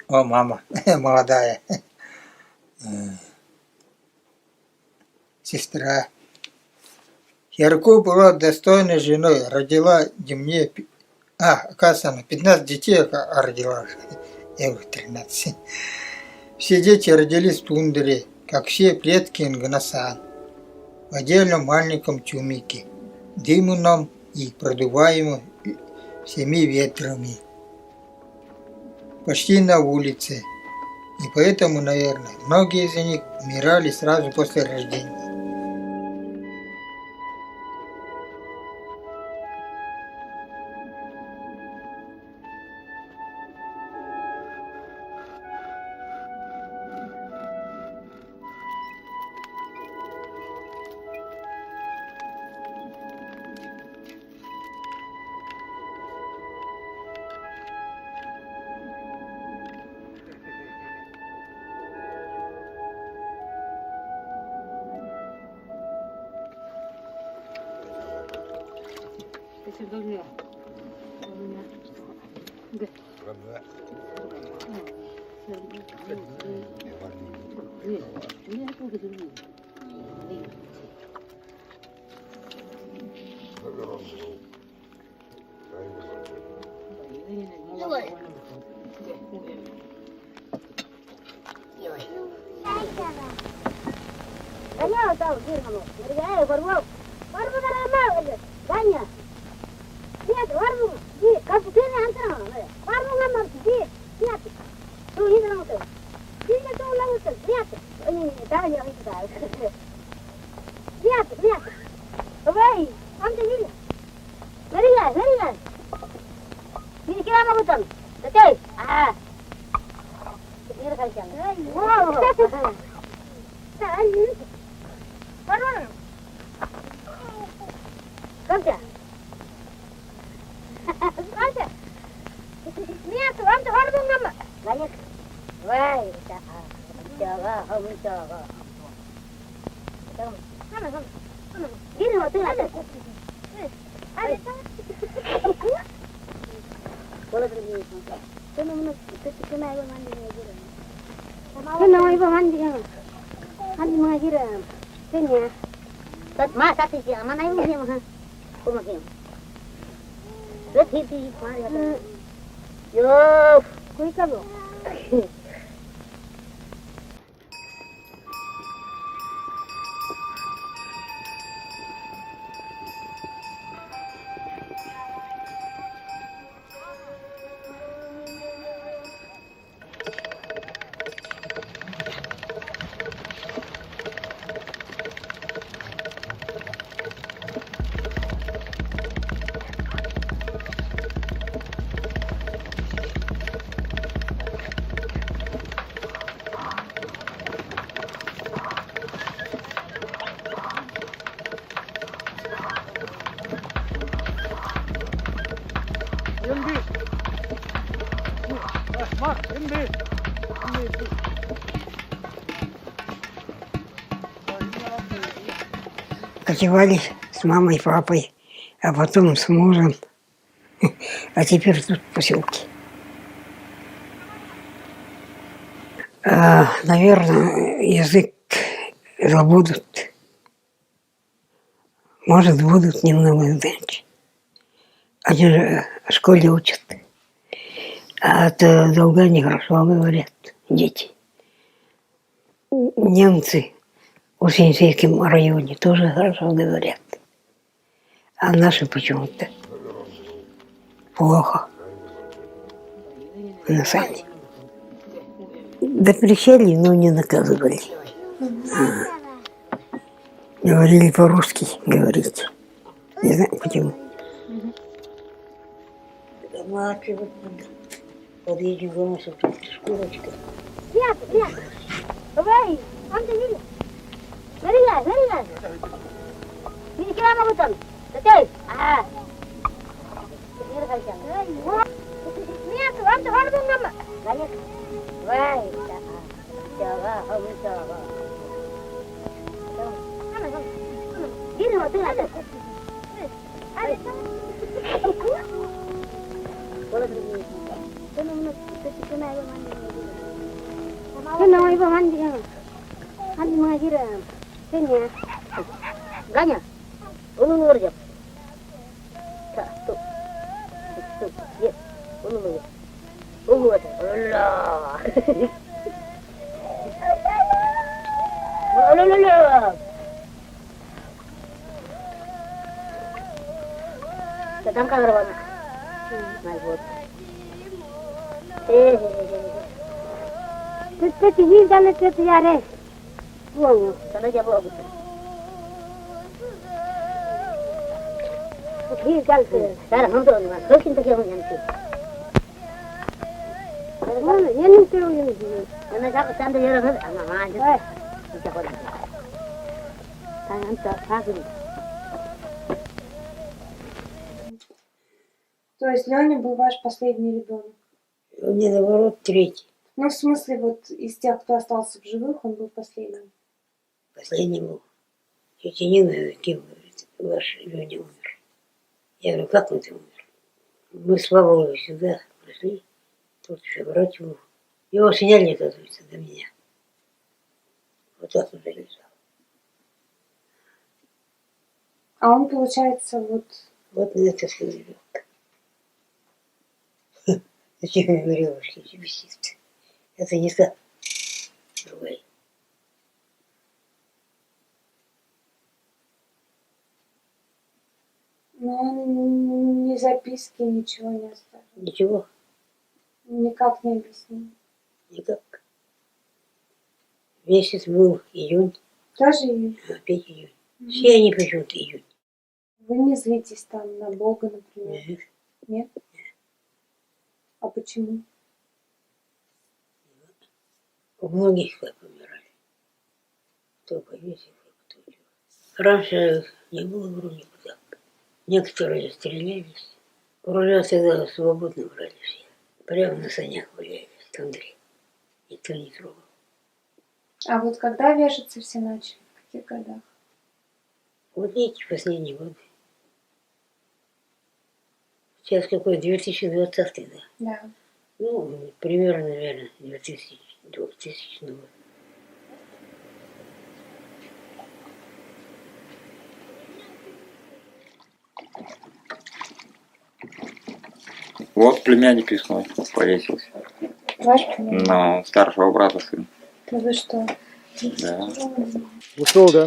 О, мама молодая, сестра. Ярко была достойной женой, родила мне, оказывается, она 15 детей родила, я 13. Все дети родились в тундре, как все предки Нгнасан, в отдельном маленьком тюмике, дымном и продуваемом всеми ветрами, почти на улице. И поэтому, наверное, многие из них умирали сразу после рождения. Кочевали с мамой и папой, а потом с мужем, а теперь тут в поселке. Наверное, язык забудут. Может, будут немного иначе. Они же в школе учат. А это долго нехорошо говорят дети. Немцы в Уссурийском районе тоже хорошо говорят. А наши почему-то плохо. На сами. Да присели, но не наказывали. Говорили по-русски, говорить. Не знаю почему. Подъедем дома с шкурочкой. Давай, Антон, Мария. Ini kira mau betul, betul. Ini aku, Антон, harus nama. Banyak. Wah, 자가 험자가 이리 와 들어가 아니 boleh kenapa ibu mandi mandi mengajar sini ganya ulur aja tuh ya ulur Allah Allah sedang kan berapa naik bot Teti hiç dalı teti yare. Bu sana cevap oldu. Hiç dalı. Dar ham to na. Kosin to kemu yanti. Mana yenin to yenin. Yana jak sanda yara na ama manje. Cakap lagi. Tangan tak sakit. То есть Леня был ваш последний ребенок? Не, наоборот, третий. Ну, в смысле, вот из тех, кто остался в живых, он был последним. Последний был. Тетя Нина, кем говорит, ваш Леня умер. Я говорю, как он ты умер? Мы с Павловой сюда пришли, тут еще брать его. Его сняли, оказывается, до меня. Вот так уже лежал. А он, получается, вот... Вот на это все ребенка. Зачем я говорила, что висит? Это не так. Другой. Но он ни записки, ничего не оставил. Ничего, Никак не объяснил. никак. Месяц был июнь, Даже июнь. опять июнь. Все они почему-то июнь. Вы не злитесь там на Бога, например? Нет. Нет? А почему? У многих так умирали. Кто повесил, кто чего. Раньше не было вроде бы так. Некоторые стрелялись. Ружья всегда свободно брали все. Прямо на санях валялись, Андрей. Никто не трогал. А вот когда вешаться все начали? В каких годах? Вот эти последние годы. Сейчас какой, 2020, да? Да. Ну, примерно, наверное, 2000 год. Вот племянник весной повесился. Ваш племянник? На старшего брата сын. Ну вы что? Да. Ушел, да?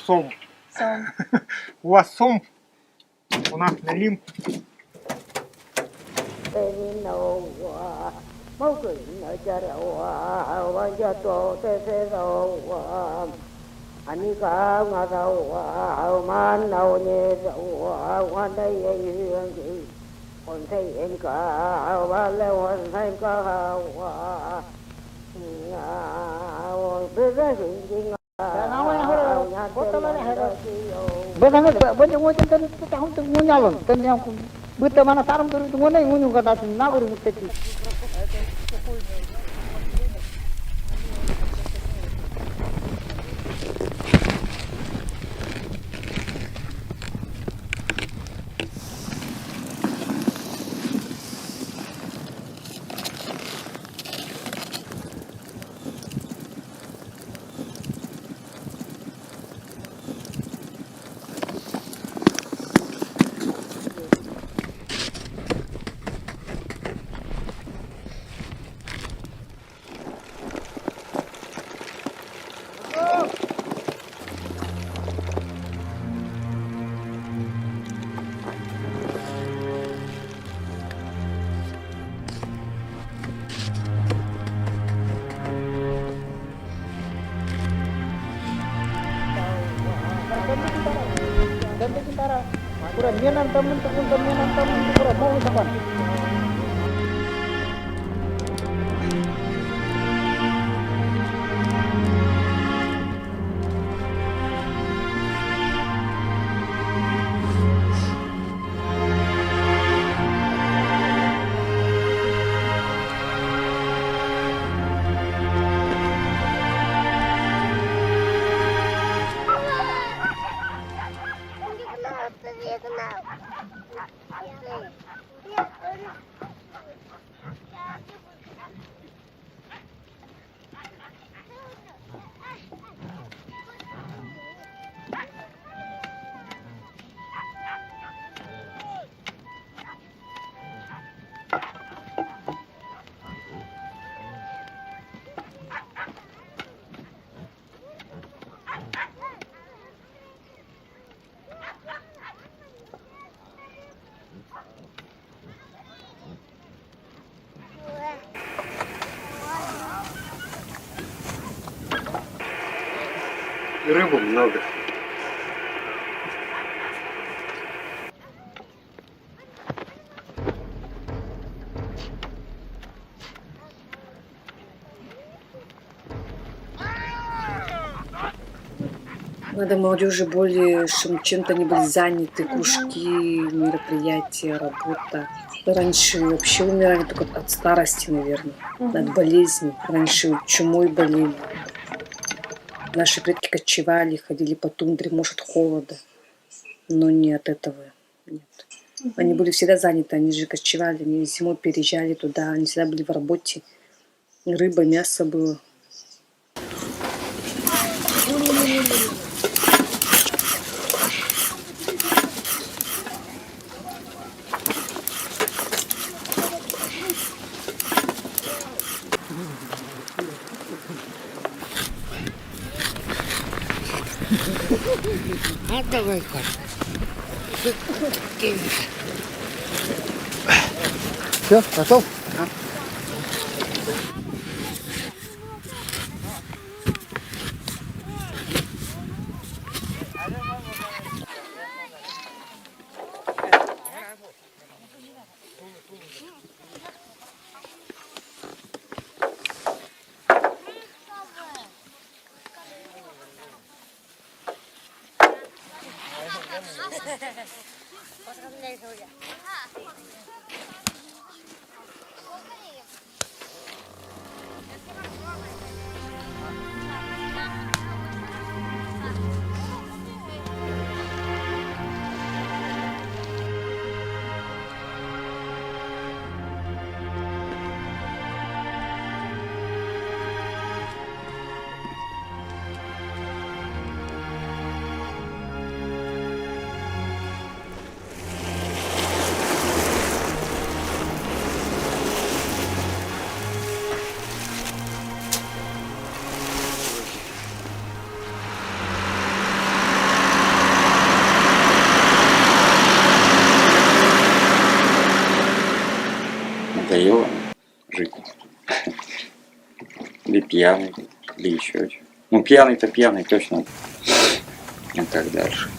Сом. Сам. У вас сом, у нас налим. Anh ca ngà đâu man đâu nhẹ đâu quan đây yên gì còn thấy em cả ba leo hoàn thấy cả hoa bây giờ hình gì Betul, banyak macam kan tahun tu munya bang, kan yang betul mana tarum tu mana yang munya kata tu nak beri mesti. Dan tentara, kurang mianan temen, kurang mau saban. рыбу много. Надо молодежи более, чтобы чем-то они были заняты, кружки, мероприятия, работа. Раньше вообще умирали только от старости, наверное, от болезней. Раньше чумой болели. Наши предки кочевали, ходили по тундре, может, от холода. Но не от этого. Нет. Они были всегда заняты, они же кочевали, они зимой переезжали туда, они всегда были в работе. Рыба, мясо было. А давай, Коля. Все, готов? Надоело жить. Или пьяный, или еще что. Ну, пьяный-то пьяный, точно. А как дальше?